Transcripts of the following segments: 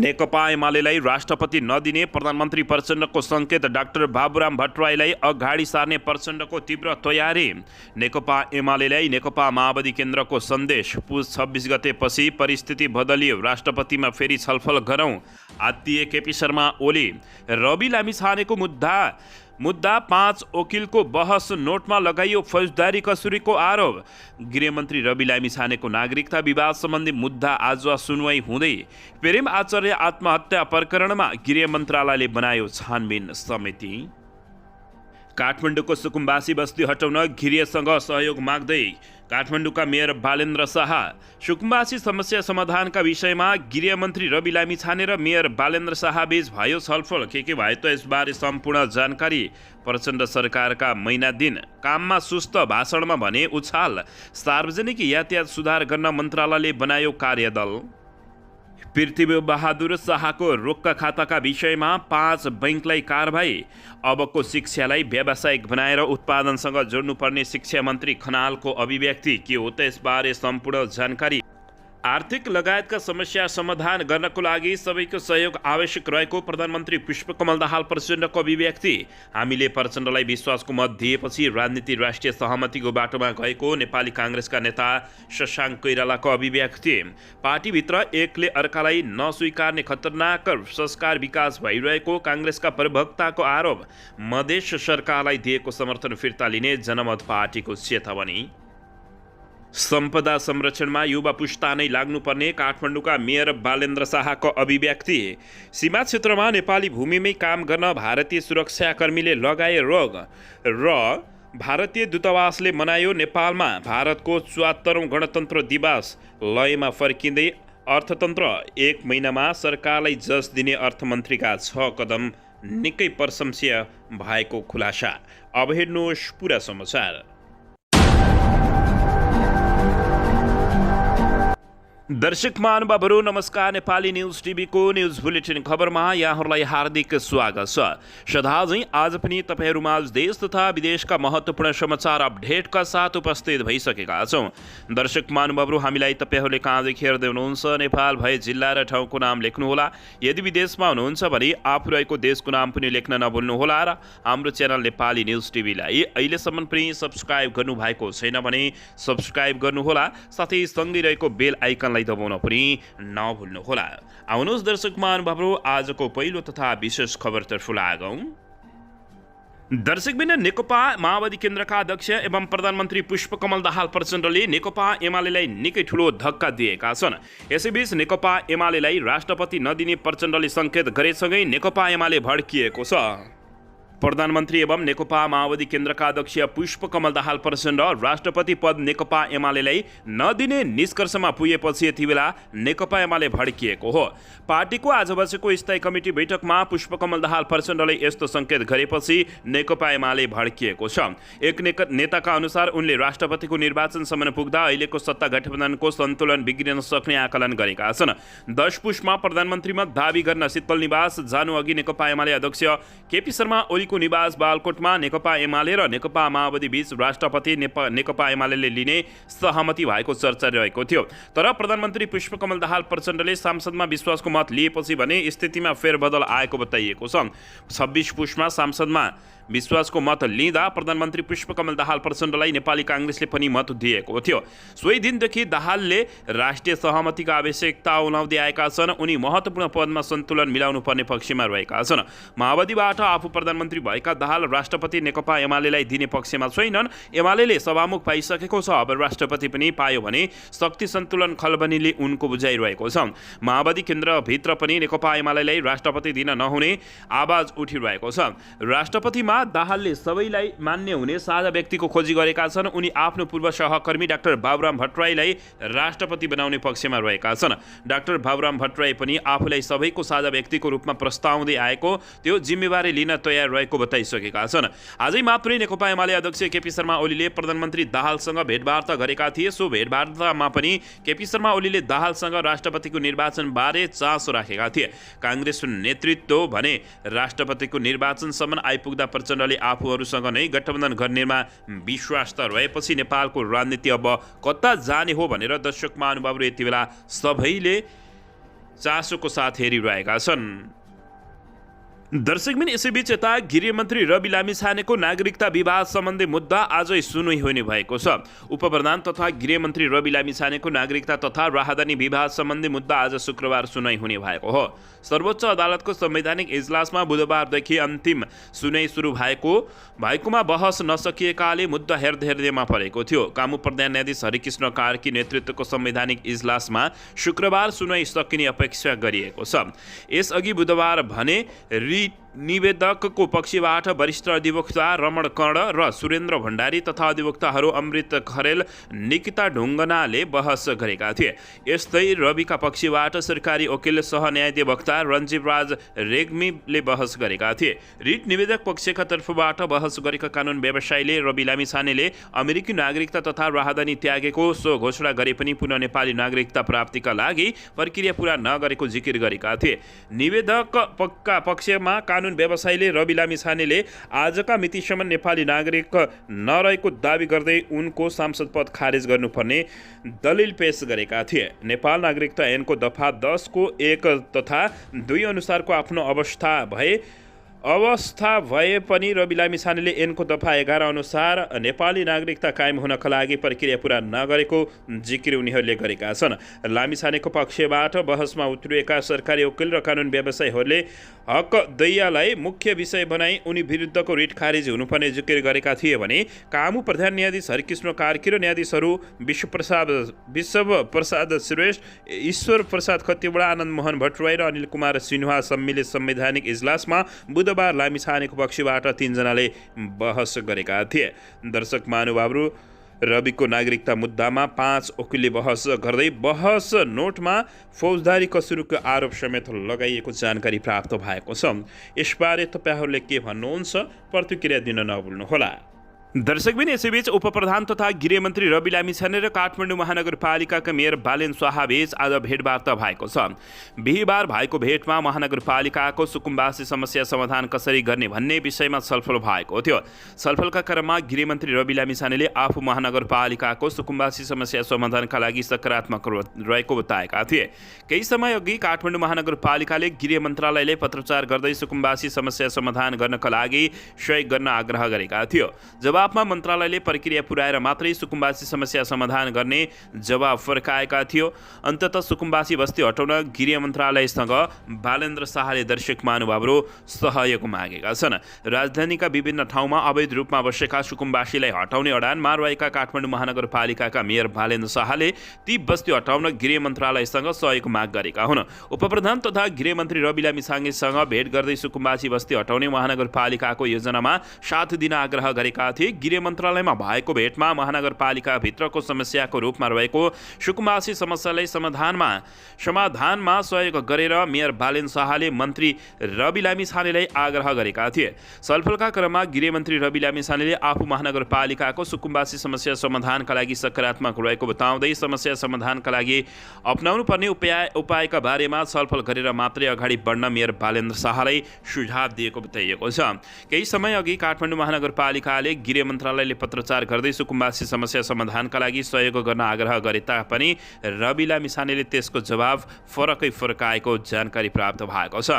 नेकपा एमालेलाई राष्ट्रपति नदिने प्रधानमन्त्री प्रचण्डको सङ्केत। डाक्टर बाबुराम भट्टराईलाई अगाडि सार्ने प्रचण्डको तीव्र तयारी। नेकपा एमालेलाई नेकपा माओवादी केन्द्रको सन्देश। पुस 26 गतेपछि परिस्थिति बदलियो, राष्ट्रपतिमा फेरि छलफल गरौँ। आत्तिए केपी शर्मा ओली। रवि लामिछानेको मुद्दा 5 वकिलको बहस, नोटमा लगाइयो फौजदारी कसुरीको आरोप। गृहमन्त्री रवि लामिछानेको नागरिकता विवाद सम्बन्धी मुद्दा आज सुनवाई हुँदै प्रेम आचार्य आत्महत्या प्रकरणमा गृह मन्त्रालयले बनायो छानबिन समिति। काठमाडौँको सुकुम्बासी बस्ती हटाउन घिरियासँग सहयोग माग्दै काठमाडौँका मेयर बालेन्द्र शाह। सुकुम्बासी समस्या समाधानका विषयमा गृहमन्त्री रवि लामिछाने र मेयर बालेन्द्र शाह बीच भयो छलफल। के भयो त यसबारे सम्पूर्ण जानकारी। प्रचण्ड सरकारका महिना दिन काममा सुस्त, भाषणमा भने उछाल। सार्वजनिक यातायात सुधार गर्न मन्त्रालयले बनायो कार्यदल। पृथ्वी बहादुर शाहको रोक्का खाताका विषयमा 5 बैंकलाई कारबाही। अबको शिक्षालाई व्यावसायिक बनाएर उत्पादनसँग जोड्नुपर्ने शिक्षा मन्त्री खनालको अभिव्यक्ति। के हो त यसबारे सम्पूर्ण जानकारी। आर्थिक लगायतका समस्या समाधान गर्नको लागि सबैको सहयोग आवश्यक रहेको प्रधानमन्त्री पुष्पकमल दाहाल प्रचण्डको अभिव्यक्ति। हामीले प्रचण्डलाई विश्वासको मत दिएपछि राजनीति राष्ट्रिय सहमतिको बाटोमा गएको नेपाली काङ्ग्रेसका नेता शशाङ्क कोइरालाको अभिव्यक्ति। पार्टीभित्र एकले अर्कालाई नस्वीकार्ने खतरनाक संस्कार विकास भइरहेको काङ्ग्रेसका प्रवक्ताको आरोप। मधेस सरकारलाई दिएको समर्थन फिर्ता लिने जनमत पार्टीको चेतावनी। सम्पदा संरक्षणमा युवा पुस्ता नै लाग्नुपर्ने काठमाडौँका मेयर बालेन्द्र शाहको अभिव्यक्ति। सीमा क्षेत्रमा नेपाली भूमिमै काम गर्न भारतीय सुरक्षाकर्मीले लगाए रोग र भारतीय दूतावासले मनायो नेपालमा भारतको 74औं गणतन्त्र दिवस। लयमा फर्किँदै अर्थतन्त्र। 1 महिनामा सरकारलाई जस दिने अर्थमन्त्रीका 6 कदम निकै प्रशंसनीय भएको खुलासा। अब हेर्नुहोस् पुरा समाचार। दर्शक महानुभावहरू नमस्कार। नेपाली न्युज टिभीको न्युज बुलेटिन खबरमा यहाँहरूलाई हार्दिक स्वागत छ। सदाझै आज पनि तपाईँहरूमाझ देश तथा विदेशका महत्त्वपूर्ण समाचार अपडेटका साथ उपस्थित भइसकेका छौँ। दर्शक महानुभावहरू, हामीलाई तपाईँहरूले कहाँदेखि हेर्दै हुनुहुन्छ नेपाल भए जिल्ला र ठाउँको नाम लेख्नुहोला। यदि विदेशमा हुनुहुन्छ भने आफू रहेको देशको नाम पनि लेख्न नभुल्नुहोला र हाम्रो च्यानल नेपाली न्युज टिभीलाई अहिलेसम्म पनि सब्स्क्राइब गर्नुभएको छैन भने सब्स्क्राइब गर्नुहोला, साथै सँगै रहेको बेल आइकन दबाउन पनि नभुल्नुहोला। आउनुहोस् दर्शक महानुभावहरू, आजको पहिलो तथा विशेष खबरतर्फ लागौँ। दर्शकबिन नेकपा माओवादी केन्द्रका अध्यक्ष एवं प्रधानमन्त्री पुष्पकमल दाहाल प्रचण्डले नेकपा एमालेलाई निकै ठुलो धक्का दिएका छन्। यसैबीच नेकपा एमालेलाई राष्ट्रपति नदिने प्रचण्डले सङ्केत गरेसँगै नेकपा एमाले भड्किएको छ। प्रधानमन्त्री एवं नेकपा माओवादी केन्द्रका अध्यक्ष पुष्पकमल दाहाल प्रचण्ड राष्ट्रपति पद नेकपा एमालेलाई नदिने निष्कर्षमा पुगेपछि यति बेला नेकपा एमाले भड्किएको हो। पार्टीको आज बसेको स्थायी कमिटी बैठकमा पुष्पकमल दाहाल प्रचण्डले यस्तो सङ्केत गरेपछि नेकपा एमाले भड्किएको छ। एक नेताका अनुसार उनले राष्ट्रपतिको निर्वाचनसम्म पुग्दा अहिलेको सत्ता गठबन्धनको सन्तुलन बिग्रिन सक्ने आकलन गरेका छन्। 10 पुसमा प्रधानमन्त्रीमा दावी गर्न शीतल निवास जानु अघि नेकपा एमाले अध्यक्ष केपी शर्मा ओलीको निवास बालकोटमा नेकपा एमाले र नेकपा माओवादी बीच राष्ट्रपति नेकपा एमाले लिने सहमति भएको चर्चा रहेको थियो। तर प्रधानमन्त्री पुष्पकमल दाहाल प्रचण्डले सांसदमा विश्वासको मत लिएपछि भने स्थितिमा फेरबदल आएको बताइएको छ। 26 पुसमा सांसदमा विश्वासको मत लिँदा प्रधानमन्त्री पुष्पकमल दाहाल प्रचण्डलाई नेपाली काङ्ग्रेसले पनि मत दिएको थियो। सोही दिनदेखि दाहालले राष्ट्रिय सहमतिका आवश्यकता उनाउँदै आएका छन्। उनी महत्त्वपूर्ण पदमा सन्तुलन मिलाउनु पर्ने पक्षमा रहेका छन्। माओवादीबाट आफू प्रधानमन्त्री भएका दाहाल राष्ट्रपति नेकपा एमालेलाई दिने पक्षमा छैनन्। एमालेले सभामुख पाइसकेको छ, अब राष्ट्रपति पनि पायो भने शक्ति सन्तुलन खलबनीले उनको बुझाइरहेको छ। माओवादी केन्द्रभित्र पनि नेकपा एमालेलाई राष्ट्रपति दिन नहुने आवाज उठिरहेको छ। राष्ट्रपतिमा दाहालले सबैलाई मान्य हुने साझा व्यक्तिको खोजी गरेका छन्। उनी आफ्नो पूर्व सहकर्मी डाक्टर बाबुराम भट्टराईलाई राष्ट्रपति बनाउने पक्षमा रहेका छन्। डाक्टर बाबुराम भट्टराई पनि आफूलाई सबैको साझा व्यक्तिको रूपमा प्रस्ताउँदै आएको त्यो जिम्मेवारी लिन तयार रहेको बताइसकेका छन्। आजै मात्रै नेकपा एमाले अध्यक्ष केपी शर्मा ओलीले प्रधानमन्त्री दाहालसँग भेटवार्ता गरेका थिए। सो भेटवार्तामा पनि केपी शर्मा ओलीले दाहालसँग राष्ट्रपतिको निर्वाचनबारे चासो राखेका थिए। काङ्ग्रेस नेतृत्व भने राष्ट्रपतिको निर्वाचनसम्म आइपुग्दा प्रचण्डले आफूहरूसँग नै गठबन्धन गर्नेमा विश्वास त रहेपछि नेपालको राजनीति अब कता जाने हो भनेर दर्शक महानुभावहरू यति बेला सबैले चासोको साथ हेरिरहेका छन्। दर्शकबिन यसैबीच यता गृहमन्त्री रवि लामिछानेको नागरिकता विवाद सम्बन्धी मुद्दा आजै सुनुई हुने भएको छ। उपप्रधान तथा गृहमन्त्री रवि लामिछानेको नागरिकता तथा राहदानी विवाद सम्बन्धी मुद्दा आज शुक्रबार सुनुई हुने भएको हो। सर्वोच्च अदालतको संवैधानिक इजलासमा बुधबारदेखि अन्तिम सुनुई सुरु भएकोमा बहस नसकिएकाले मुद्दा हेर्दैमा परेको थियो। कामु प्रधान न्यायाधीश हरिकृष्ण कार्की नेतृत्वको संवैधानिक इजलासमा शुक्रबार सुनुई सकिने अपेक्षा गरिएको छ। यसअघि बुधबार भने निवेदकको पक्षबाट वरिष्ठ अधिवक्ता रमण कर्ण र सुरेन्द्र भण्डारी तथा अधिवक्ताहरू अमृत खरेल निकिता ढुङ्गनाले बहस गरेका थिए। यस्तै रविका पक्षबाट सरकारी वकिल सहन्यायाधिवक्ता रञ्जीव राज रेग्मीले बहस गरेका थिए। रिट निवेदक पक्षका तर्फबाट बहस गरेका कानुन व्यवसायीले रवि लामिछानेले अमेरिकी नागरिकता तथा राहदानी त्यागेको सो घोषणा गरे पनि पुनः नेपाली नागरिकता प्राप्तिका लागि प्रक्रिया पूरा नगरेको जिकिर गरेका थिए। निवेदक पक्षमा कानुन व्यवसायीले रवि लामिछानेले आजका मितिसम्म नेपाली नागरिक नरहेको दावी गर्दै उनको सांसद पद खारेज गर्नुपर्ने दलिल पेश गरेका थिए। नेपाल नागरिकता ऐनको दफा 10 को 1 तथा 2 अनुसारको आफ्नो अवस्था भए पनि रवि लामिछानेले ऐनको दफा 11 अनुसार नेपाली नागरिकता कायम हुनका लागि प्रक्रिया पूरा नगरेको जिकिर उनीहरूले गरेका छन्। लामिछानेको पक्षबाट बहसमा उत्रिएका सरकारी वकिल र कानुन व्यवसायीहरूले हक दैयालाई मुख्य विषय बनाई उनी विरुद्धको रिट खारिज हुनुपर्ने जिकिर गरेका थिए भने कामु प्रधान न्यायाधीश हरिकृष्ण कार्की र न्यायाधीशहरू विश्व प्रसाद श्रेष्ठ, ईश्वर प्रसाद खतिवडा, आनन्द मोहन भट्टराई र अनिल कुमार सिन्हा सम्मिलित संवैधानिक इजलासमा बुधबार लामिछानेको पक्षबाट 3 जनाले बहस गरेका थिए। दर्शक महानुभावहरू, रविको नागरिकता मुद्दामा 5 वकिलले बहस गर्दै बहस नोटमा फौजदारी कसुरको आरोप समेत लगाइएको जानकारी प्राप्त भएको छ। यसबारे तपाईँहरूले के भन्नुहुन्छ? प्रतिक्रिया दिन नभुल्नुहोला। दर्शकबिन यसैबीच उपप्रधान तथा गृहमन्त्री रवि लामिछाने र काठमाडौँ महानगरपालिकाका मेयर बालेन शाहबीच आज भेटवार्ता भएको छ। बिहिबार भएको भेटमा महानगरपालिकाको सुकुम्बासी समस्या समाधान कसरी गर्ने भन्ने विषयमा छलफल भएको थियो। छलफलका क्रममा गृहमन्त्री रवि लामिछानेले आफू महानगरपालिकाको सुकुम्बासी समस्या समाधानका लागि सकारात्मक रहेको बताएका थिए। केही समय अघि काठमाडौँ महानगरपालिकाले गृह मन्त्रालयले पत्रचार गर्दै सुकुम्बासी समस्या समाधान गर्नका लागि सहयोग गर्न आग्रह गरेका थियो। जवाफमा मन्त्रालयले प्रक्रिया पुर्याएर मात्रै सुकुम्बासी समस्या समाधान गर्ने जवाफ फर्काएका थियो। अन्ततः सुकुम्बासी बस्ती हटाउन गृह मन्त्रालयसँग बालेन्द्र शाहले दर्शक महानुभावहरू सहयोग मागेका छन्। राजधानीका विभिन्न ठाउँमा अवैध रूपमा बसेका सुकुम्बासीलाई हटाउने अडानमा रहेका काठमाडौँ महानगरपालिकाका मेयर बालेन्द्र शाहले ती बस्ती हटाउन गृह मन्त्रालयसँग सहयोग माग गरेका हुन्। उपप्रधान तथा गृहमन्त्री रवि लामिछानेसँग भेट गर्दै सुकुम्बासी बस्ती हटाउने महानगरपालिकाको योजनामा साथ दिन आग्रह गरेका थिए। गृह मन्त्रालयमा भएको भेटमा महानगरपालिका भित्रको समस्याको रूपमा रहेको सुकुम्बासी समस्यालाई समाधानमा सहयोग गरेर मेयर बालेन शाहले मन्त्री रवि लामिछानेलाई आग्रह गरेका थिए। छलफलका क्रममा गृहमन्त्री रवि लामिछानेले आफू महानगरपालिकाको सुकुम्बासी समस्या समाधानका लागि सकारात्मक रहेको बताउँदै समस्या समाधानका लागि अपनाउनु पर्ने उपायका बारेमा छलफल गरेर मात्रै अगाडि बढ्न मेयर बालेन्द्र शाहलाई सुझाव दिएको बताइएको छ। केही समय अघि काठमाडौँ महानगरपालिकाले गृह मन्त्रालयले पत्रचार गर्दै सुकुम्बासी समस्या समाधानका लागि सहयोग गर्न आग्रह गरे तापनि रवि लामिछानेले त्यसको जवाफ फर्काएको जानकारी प्राप्त भएको छ।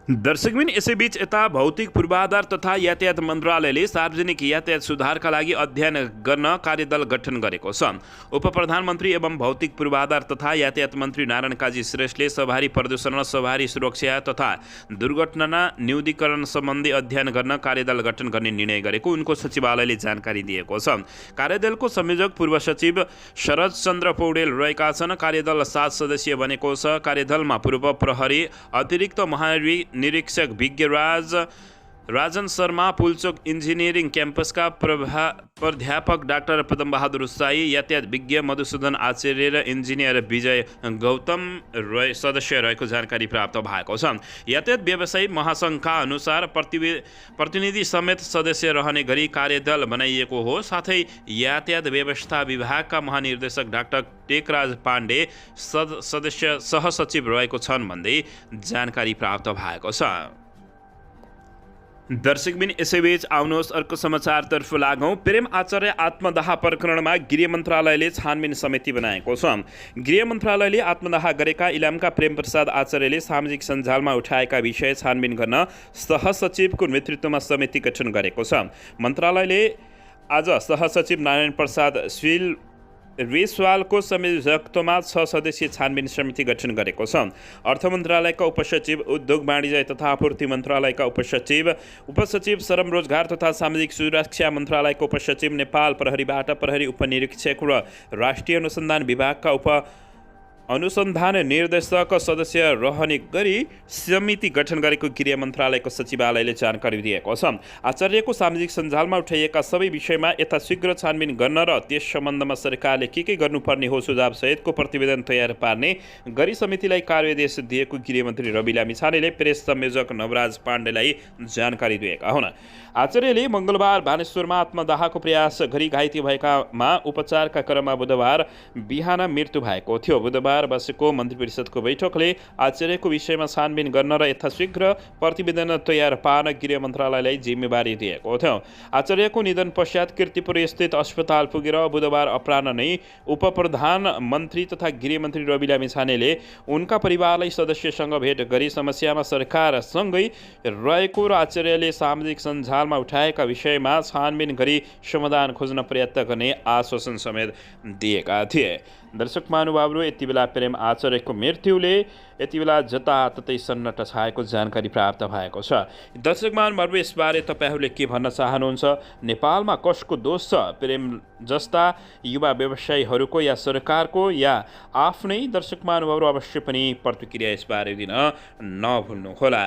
दर्शकबिन यसैबीच यता भौतिक पूर्वाधार तथा यातायात मन्त्रालयले सार्वजनिक यातायात सुधारका लागि अध्ययन गर्न कार्यदल गठन गरेको छ। उपप्रधानमन्त्री एवं भौतिक पूर्वाधार तथा यातायात मन्त्री नारायण काजी श्रेष्ठले सवारी प्रदूषण र सवारी सुरक्षा तथा दुर्घटना न्यूनीकरण सम्बन्धी अध्ययन गर्न कार्यदल गठन गर्ने निर्णय गरेको उनको सचिवालयले जानकारी दिएको छ। कार्यदलको संयोजक पूर्व सचिव शरद चन्द्र पौडेल रहेका छन्। कार्यदल 7 सदस्यीय बनेको छ। कार्यदलमा पूर्व प्रहरी अतिरिक्त निरीक्षक विज्ञ राजन शर्मा, पुलचोक इन्जिनियरिङ क्याम्पसका प्राध्यापक डाक्टर पदमबहादुर साई, यातायात विज्ञ मधुसूदन आचार्य र इन्जिनियर विजय गौतम सदस्य रहेको जानकारी प्राप्त भएको छ। यातायात व्यवसायी महासङ्घका अनुसार प्रतिनिधि समेत सदस्य रहने गरी कार्यदल बनाइएको हो। साथै यातायात व्यवस्था विभागका महानिर्देशक डाक्टर टेकराज पाण्डे सहसचिव रहेको छन् भन्दै जानकारी प्राप्त भएको छ। दर्शकबिन यसैबीच आउनुहोस् अर्को समाचारतर्फ लागौँ। प्रेम आचार्य आत्मदाह प्रकरणमा गृह मन्त्रालयले छानबिन समिति बनाएको छ। गृह मन्त्रालयले आत्मदाह गरेका इलामका प्रेम प्रसाद आचार्यले सामाजिक सञ्जालमा उठाएका विषय छानबिन गर्न सहसचिवको नेतृत्वमा समिति गठन गरेको छ। मन्त्रालयले आज सहसचिव नारायण प्रसाद रेसवालको संयोजकत्वमा 6 सदस्यीय छानबिन समिति गठन गरेको छ। अर्थ मन्त्रालयका उपसचिव, उद्योग वाणिज्य तथा आपूर्ति मन्त्रालयका उपसचिव, श्रम रोजगार तथा सामाजिक सुरक्षा मन्त्रालयका उपसचिव, नेपाल प्रहरीबाट प्रहरी उपनिरीक्षक र राष्ट्रिय अनुसन्धान विभागका अनुसन्धान निर्देशक सदस्य रहने गरी समिति गठन गरेको गृह मन्त्रालयको सचिवालयले जानकारी दिएको छ। आचार्यको सामाजिक सञ्जालमा उठाइएका सबै विषयमा यथाशीघ्र छानबिन गर्न र त्यस सम्बन्धमा सरकारले के गर्नुपर्ने हो सुझाव सहितको प्रतिवेदन तयार पार्ने गरी समितिलाई कार्यादेश दिएको गृहमन्त्री रवि लामिछानेले प्रेस संयोजक नवराज पाण्डेलाई जानकारी दिएका हुन्। आचार्यले मङ्गलबार बानेश्वरमा आत्मदाहको प्रयास गरी घाइते भएकामा उपचारका क्रममा बुधबार बिहान मृत्यु भएको थियो। बुधबार बसेको मन्त्री परिषदको बैठकले आचार्यको विषयमा छानबिन गर्न र यथाशीघ्र प्रतिवेदन तयार पार्न गृह मन्त्रालयलाई जिम्मेवारी दिएको थियो। आचार्यको निधन पश्चात कीर्तिपुर स्थित अस्पताल पुगेर बुधबार अपराह्न नै उपप्रधानमन्त्री तथा गृहमन्त्री रवि लामिछानेले उनका परिवारलाई सदस्यसँग भेट गरी समस्यामा सरकारसँगै रहेको र आचार्यले सामाजिक सञ्जालमा उठाएका विषयमा छानबिन गरी समाधान खोज्न प्रयत्न गर्ने आश्वासन समेत दिएका थिए। दर्शक महानुभावहरू, यति बेला प्रेम आचार्यको मृत्युले यति बेला जताततै सन्नाटा छाएको जानकारी प्राप्त भएको छ। दर्शक महानुभावहरू, यसबारे तपाईँहरूले के भन्न चाहनुहुन्छ? नेपालमा कसको दोष छ? प्रेम जस्ता युवा व्यवसायीहरूको या सरकारको या आफ्नै? दर्शक महानुभावहरू, अवश्य पनि प्रतिक्रिया यसबारे दिन नभुल्नुहोला।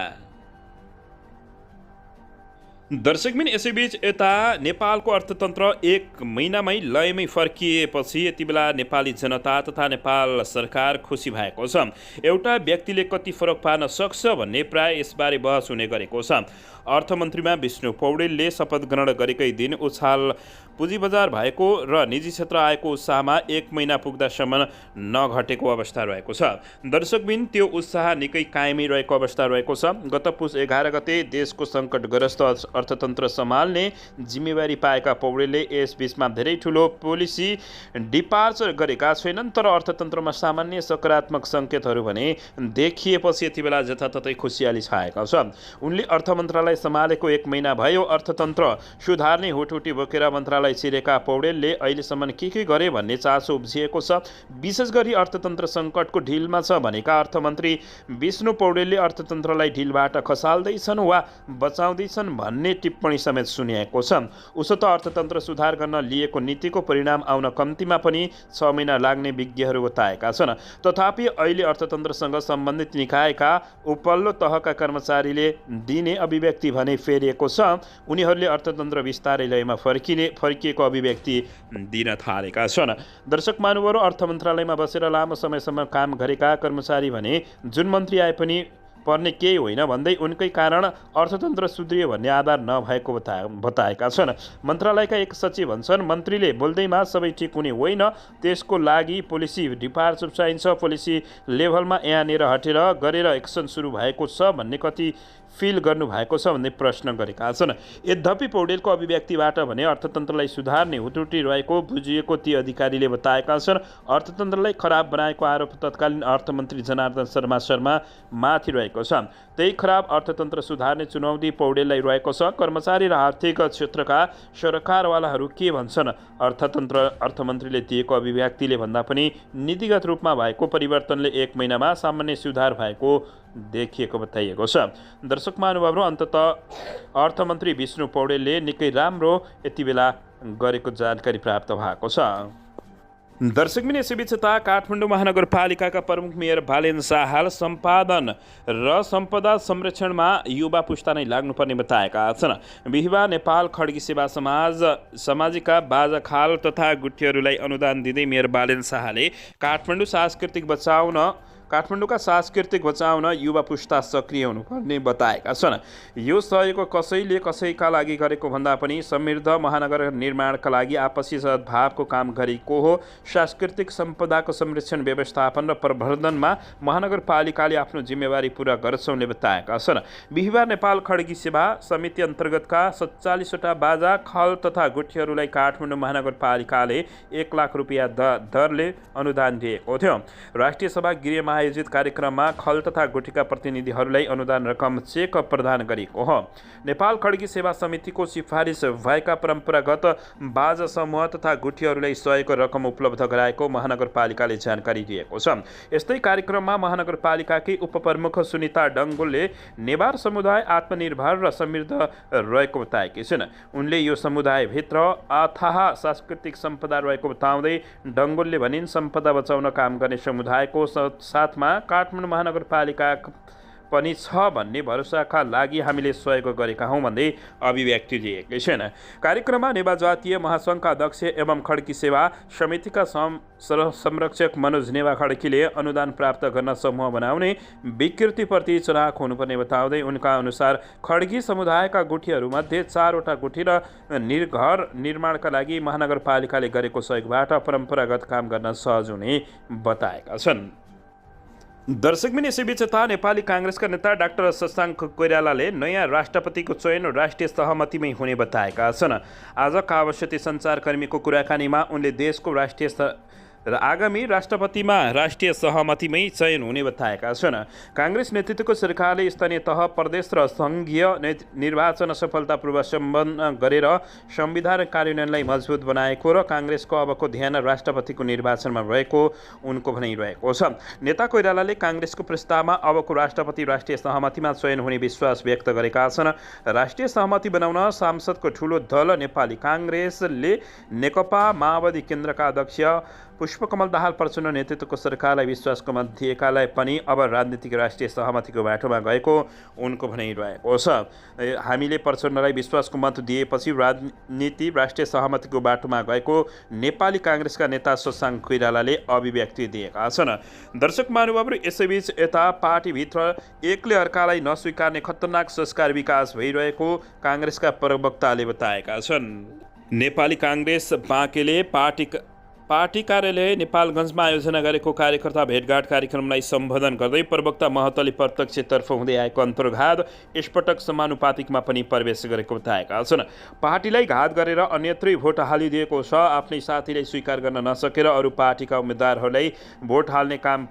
दर्शकबिन यसैबीच यता नेपालको अर्थतन्त्र 1 महिनामै लयमै फर्किएपछि यति बेला नेपाली जनता तथा नेपाल सरकार खुसी भएको छ। एउटा व्यक्तिले कति फरक पार्न सक्छ भन्ने प्राय यसबारे बहस हुने गरेको छ। अर्थमन्त्रीमा विष्णु पौडेलले शपथ ग्रहण गरेकै दिन उछाल पुँजी बजार भएको र निजी क्षेत्र आएको उत्साहमा 1 महिना पुग्दासम्म नघटेको अवस्था रहेको छ। दर्शकबिन, त्यो उत्साह निकै कायमै रहेको अवस्था रहेको छ। गत पुस 11 गते देशको सङ्कटग्रस्त अर्थतन्त्र सम्हाल्ने जिम्मेवारी पाएका पौडेलले यस बीचमा धेरै ठुलो पोलिसी डिपार्चर गरेका छैनन्, तर अर्थतन्त्रमा सामान्य सकारात्मक सङ्केतहरू भने देखिएपछि यति बेला जताततै खुसियाली छाएका छ। उनले अर्थ मन्त्रालय सम्हालेको 1 महिना भयो। अर्थतन्त्र सुधार्ने हुटहुटी बोकेर मन्त्रालय छिरेका पौडेलले अहिलेसम्म के गरे भन्ने चासो उब्जिएको छ। विशेष गरी अर्थतन्त्र सङ्कटको ढिलमा छ भनेका अर्थमन्त्री विष्णु पौडेलले अर्थतन्त्रलाई ढिलबाट खसाल्दैछन् वा बचाउँदैछन् भन्ने टिप्पणी समेत सुनिएको छ। उसो त अर्थतन्त्र सुधार गर्न लिएको नीतिको परिणाम आउन कम्तीमा पनि 6 महिना लाग्ने विज्ञहरू बताएका छन्। तथापि अहिले अर्थतन्त्रसँग सम्बन्धित निकायका उपल्लो तहका कर्मचारीले दिने अभिव्यक्ति भने फेरिएको छ। उनीहरूले अर्थतन्त्र बिस्तारै लयमा फर्किएको अभिव्यक्ति दिन थालेका छन्। दर्शक महानुभावहरू, अर्थ मन्त्रालयमा बसेर लामो समयसम्म काम गरेका कर्मचारी भने जुन मन्त्री आए पनि पर्ने केही होइन भन्दै उनकै कारण अर्थतन्त्र सुध्रियो भन्ने आधार नभएको बताएका छन्। मन्त्रालयका एक सचिव भन्छन्, मन्त्रीले बोल्दैमा सबै ठिक हुने होइन, त्यसको लागि पोलिसी डिपार्चर चाहिन्छ। पोलिसी लेभलमा यहाँनिर हटेर गरेर एक्सन सुरु भएको छ भन्ने कति फिल गर्नुभएको छ भन्ने प्रश्न गरेका छन्। यद्यपि पौडेलको अभिव्यक्तिबाट भने अर्थतन्त्रलाई सुधार्ने हुटुटी रहेको बुझिएको ती अधिकारीले बताएका छन्। अर्थतन्त्रलाई खराब बनाएको आरोप तत्कालीन अर्थमन्त्री जनार्दन शर्मा माथि रहेको छ। त्यही खराब अर्थतन्त्र सुधार्ने चुनौती पौडेललाई रहेको छ। कर्मचारी र आर्थिक क्षेत्रका सरकारवालाहरू के भन्छन्? अर्थमन्त्रीले दिएको अभिव्यक्तिले भन्दा पनि नीतिगत रूपमा भएको परिवर्तनले 1 महिनामा सामान्य सुधार भएको देखिएको बताइएको छ। दर्शक महानुभावहरू, अन्ततः अर्थमन्त्री विष्णु पौडेलले निकै राम्रो यति बेला गरेको जानकारी प्राप्त भएको छ। दर्शकबिन, यसैबीच काठमाडौँ महानगरपालिकाका प्रमुख मेयर बालेन शाह सम्पादन र सम्पदा संरक्षणमा युवा पुस्ता नै लाग्नुपर्ने बताएका छन्। बिहिबार नेपाल खड्गी सेवा समाजका बाजा खाल तथा गुठीहरूलाई अनुदान दिँदै मेयर बालेन शाहले काठमाडौँ काठमाडौँका सांस्कृतिक बचाउन युवा पुस्ता सक्रिय हुनुपर्ने बताएका छन्। यो सहयोग कसैले कसैका लागि गरेको भन्दा पनि समृद्ध महानगर निर्माणका लागि आपसी सद्भावको काम गरेको हो। सांस्कृतिक सम्पदाको संरक्षण, व्यवस्थापन र प्रवर्धनमा महानगरपालिकाले आफ्नो जिम्मेवारी पूरा गर्छ उनले बताएका छन्। बिहिबार नेपाल खड्गी सेवा समिति अन्तर्गतका 47वटा बाजा, खल तथा गुठीहरूलाई काठमाडौँ महानगरपालिकाले 1 लाख रुपियाँ दरले अनुदान दिएको थियो। राष्ट्रिय सभा गृहमा आयोजित कार्यक्रममा खल तथा गुठीका प्रतिनिधिहरूलाई अनुदान रकम चेक प्रदान गरिएको हो। नेपाल खड्गी सेवा समितिको सिफारिस भएका परम्परागत बाजा समूह तथा गुठीहरूलाई सहयोग रकम उपलब्ध गराएको महानगरपालिकाले जानकारी दिएको छ। यस्तै कार्यक्रममा महानगरपालिकाकी उपप्रमुख सुनिता डङ्गोलले नेवार समुदाय आत्मनिर्भर र समृद्ध रहेको बताएकी छिन्। उनले यो समुदायभित्र अथाह सांस्कृतिक सम्पदा रहेको बताउँदै डङ्गोलले भनिन्, सम्पदा बचाउन काम गर्ने समुदायको साथमा काठमाडौँ महानगरपालिका पनि छ भन्ने भरोसाका लागि हामीले सहयोग गरेका हौँ भन्दै अभिव्यक्ति दिएकै छिन्। कार्यक्रममा नेवा जातीय महासङ्घका अध्यक्ष एवं खड्की सेवा समितिका संरक्षक मनोज नेवा खड्कीले अनुदान प्राप्त गर्न समूह बनाउने विकृतिप्रति चनाख हुनुपर्ने बताउँदै उनका अनुसार खड्गी समुदायका गुठीहरूमध्ये 4वटा गुठी र घर निर्माणका लागि महानगरपालिकाले गरेको सहयोगबाट परम्परागत काम गर्न सहज हुने बताएका छन्। दर्शकबिन यसैबीच यता नेपाली काङ्ग्रेसका नेता डाक्टर शशाङ्क कोइरालाले नयाँ राष्ट्रपतिको चयन राष्ट्रिय सहमतिमै हुने बताएका छन्। आज कावस्यती सञ्चारकर्मीको कुराकानीमा उनले देशको आगामी राष्ट्रपतिमा राष्ट्रिय सहमतिमै चयन हुने बताएका छन्। काङ्ग्रेस नेतृत्वको सरकारले स्थानीय तह, प्रदेश र सङ्घीय निर्वाचन सफलतापूर्वक सम्पन्न गरेर संविधान कार्यान्वयनलाई मजबुत बनाएको र काङ्ग्रेसको अबको ध्यान राष्ट्रपतिको निर्वाचनमा रहेको उनको भनाइरहेको छ। नेता कोइरालाले काङ्ग्रेसको प्रस्तावमा अबको राष्ट्रपति राष्ट्रिय सहमतिमा चयन हुने विश्वास व्यक्त गरेका छन्। राष्ट्रिय सहमति बनाउन सांसदको ठूलो दल नेपाली काङ्ग्रेसले नेकपा माओवादी केन्द्रका अध्यक्ष पुष्पकमल दाहाल प्रचण्ड नेतृत्वको सरकारलाई विश्वासको मत दिएकालाई पनि अब राजनीतिक राष्ट्रिय सहमतिको बाटोमा गएको उनको भनाइरहेको छ। हामीले प्रचण्डलाई विश्वासको मत दिएपछि राजनीति राष्ट्रिय सहमतिको बाटोमा गएको नेपाली काङ्ग्रेसका नेता शशाङ्क कोइरालाले अभिव्यक्ति दिएका छन्। दर्शक महानुभावहरू, यसैबीच यता पार्टीभित्र एकले अर्कालाई नस्वीकार्ने खतरनाक संस्कार विकास भइरहेको काङ्ग्रेसका प्रवक्ताले बताएका छन्। नेपाली काङ्ग्रेस बाँकेले पार्टी कार्यालय नेपालगञ्जमा आयोजना गरेको कार्यकर्ता भेटघाट कार्यक्रमलाई सम्बोधन गर्दै प्रवक्ता महतोले प्रत्यक्षतर्फ हुँदै आएको अन्तर्घात यसपटक समानुपातिकमा पनि प्रवेश गरेको बताएका छन्। पार्टीलाई घात गरेर अन्यत्रै भोट हालिदिएको छ। आफ्नै साथीलाई स्वीकार गर्न नसकेर अरू पार्टीका उम्मेद्वारहरूलाई भोट हाल्ने काम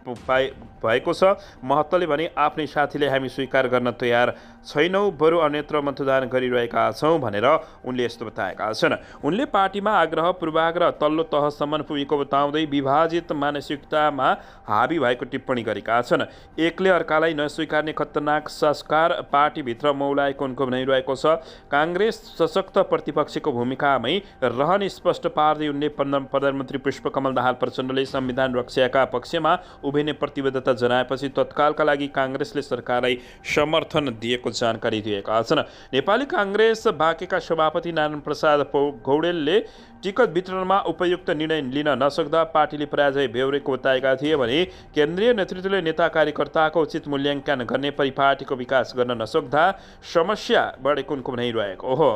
भएको छ। महतोले भने आफ्नै साथीलाई हामी स्वीकार गर्न तयार छैनौँ, बरु अन्यत्र मतदान गरिरहेका छौँ भनेर उनले यस्तो बताएका छन्। उनले पार्टीमा आग्रह, पूर्वाग्रह तल्लो तहसम्म पुगेको बताउँदै विभाजित मानसिकतामा हाबी भएको टिप्पणी गरेका छन्। एकले अर्कालाई नस्वीकार्ने खतरनाक संस्कार पार्टीभित्र मौलाएको उनको भनाइरहेको छ। काङ्ग्रेस सशक्त प्रतिपक्षको भूमिकामै रहने स्पष्ट पार्दै उनले प्रधानमन्त्री पुष्पकमल दाहाल प्रचण्डले संविधान रक्षाका पक्षमा उभिने प्रतिबद्धता जनाएपछि तत्कालका लागि काङ्ग्रेसले सरकारलाई समर्थन दिएको जानकारी दिएका छन्। नेपाली काङ्ग्रेस बाँकेका सभापति नारायण प्रसाद गौडेलले टिकट वितरणमा उपयुक्त निर्णय लिन नसक्दा पार्टीले पराजय बेहोरेको बताएका थिए भने केन्द्रीय नेतृत्वले नेता कार्यकर्ताको उचित मूल्याङ्कन गर्ने परिपाटीको विकास गर्न नसक्दा समस्या बढेको उनको भनाइरहेको हो।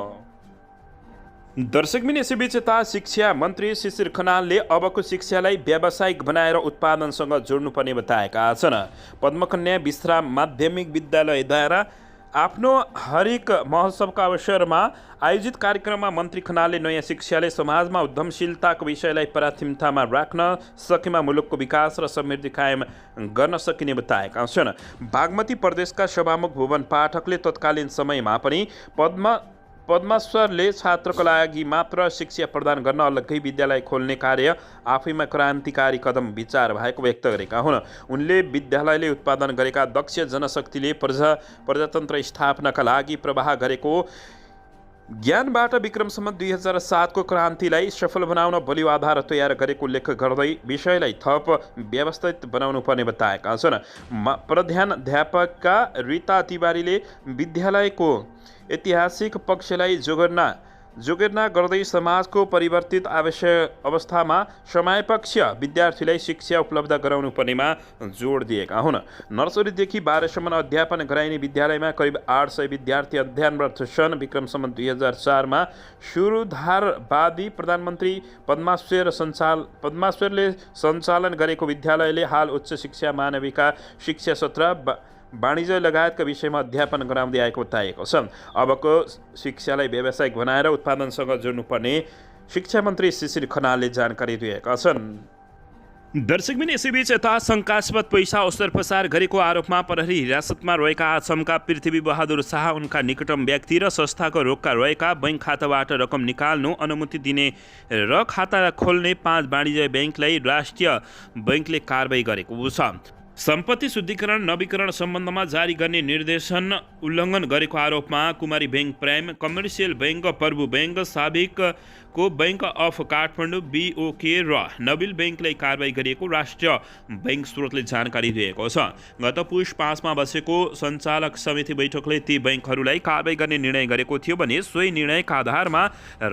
दर्शकबिन यसैबीच यता शिक्षा मन्त्री शिशिर खनालले अबको शिक्षालाई व्यावसायिक बनाएर उत्पादनसँग जोड्नुपर्ने बताएका छन्। पद्मकन्या विश्राम माध्यमिक विद्यालयद्वारा आफ्नो हरेक महोत्सवका अवसरमा आयोजित कार्यक्रममा मन्त्री खनालले नयाँ शिक्षाले समाजमा उद्यमशीलताको विषयलाई प्राथमिकतामा राख्न सकेमा मुलुकको विकास र समृद्धि कायम गर्न सकिने बताएका छन्। बागमती प्रदेशका सभामुख भुवन पाठकले तत्कालीन समयमा पनि पद्माश्वरले छात्रको लागि मात्र शिक्षा प्रदान गर्न अलग्गै विद्यालय खोल्ने कार्य आफैमा क्रान्तिकारी कदम विचार भएको व्यक्त गरेका हुन्। उनले विद्यालयले उत्पादन गरेका दक्ष जनशक्तिले प्रजातन्त्र स्थापनाका लागि प्रवाह गरेको ज्ञानबाट विक्रमसम्म 2007को क्रान्तिलाई सफल बनाउन बलियो आधार तयार गरेको उल्लेख गर्दै विषयलाई थप व्यवस्थित बनाउनु पर्ने बताएका छन्। प्रधानाध्यापका रीता तिवारीले विद्यालयको ऐतिहासिक पक्षलाई जोगर्न जोगेर्ना गर्दै समाजको परिवर्तित अवस्थामा समयपक्ष विद्यार्थीलाई शिक्षा उपलब्ध गराउनु पर्नेमा जोड दिएका हुन्। नर्सरीदेखि 12सम्म अध्यापन गराइने विद्यालयमा करिब 800 विद्यार्थी अध्ययनरत छन्। विक्रम सम्वत 2004मा सुरुधारवादी प्रधानमन्त्री पद्माश्वरले सञ्चालन गरेको विद्यालयले हाल उच्च शिक्षा, मानविका शिक्षा सत्र, वाणिज्य लगायतका विषयमा अध्यापन गराउँदै आएको बताएको छ। अबको शिक्षालाई व्यावसायिक बनाएर उत्पादनसँग जोड्नुपर्ने शिक्षा मन्त्री शिशिर खनालले जानकारी दिएका छन्। दर्शकबिन यसैबीच यता शङ्कास्पद पैसा ओसार गरेको आरोपमा प्रहरी हिरासतमा रहेका आसामका पृथ्वी बहादुर शाह, उनका निकटम व्यक्ति र संस्थाको रोक्का रहेका बैंक खाताबाट रकम निकाल्नु, अनुमति दिने र खाता खोल्ने 5 वाणिज्य बैंकलाई राष्ट्रिय बैंकले कारबाही गरेको छ। सम्पत्ति शुद्धिकरण नवीकरण सम्बन्धमा जारी गर्ने निर्देशन उल्लङ्घन गरेको आरोपमा Kumari bank prime, commercial bank, Prabhu bank, साबिकको बैंक अफ काठमाडौँ BOK र नबिल बैंकलाई कारबाही गरिएको राष्ट्रिय बैंक स्रोतले जानकारी दिएको छ। गत पुष 5मा बसेको सञ्चालक समिति बैठकले ती बैंकहरूलाई कारबाही गर्ने निर्णय गरेको थियो भने सोही निर्णयका आधारमा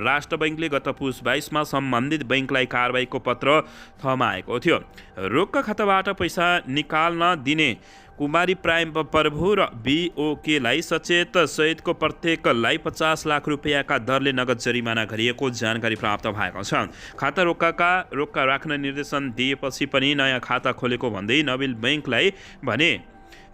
राष्ट्र बैंकले गत पुष 22मा सम्बन्धित बैंकलाई कारबाहीको पत्र थमाएको थियो। रोक्का खाताबाट पैसा निकाल्न दिने कुमारी प्राइम, प्रभु र BOKलाई सचेत सहितको प्रत्येकलाई 50 लाख रुपियाँका दरले नगद जरिमाना गरिएको जानकारी प्राप्त भएको छ। खाता रोक्का राख्न निर्देशन दिएपछि पनि नयाँ खाता खोलेको भन्दै नबिल बैंकलाई भने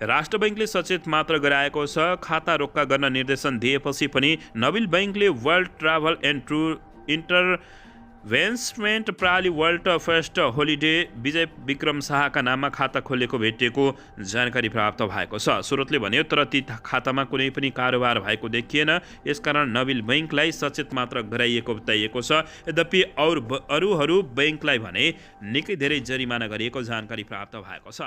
राष्ट्र बैंकले सचेत मात्र गराएको छ। खाता रोक्का गर्न निर्देशन दिएपछि पनि नबिल बैंकले world travel and tour investment प्रणाली वर्ल्ड फर्स्ट होलिडे विजय विक्रम शाहका नाममा खाता खोलेको भेटिएको जानकारी प्राप्त भएको छ। स्रोतले भन्यो तर ती खातामा कुनै पनि कारोबार भएको देखिएन, यसकारण नबिल बैंकलाई सचेत मात्र गराइएको बताइएको छ। यद्यपि अरू बैंकलाई भने निकै धेरै जरिमाना गरिएको जानकारी प्राप्त भएको छ।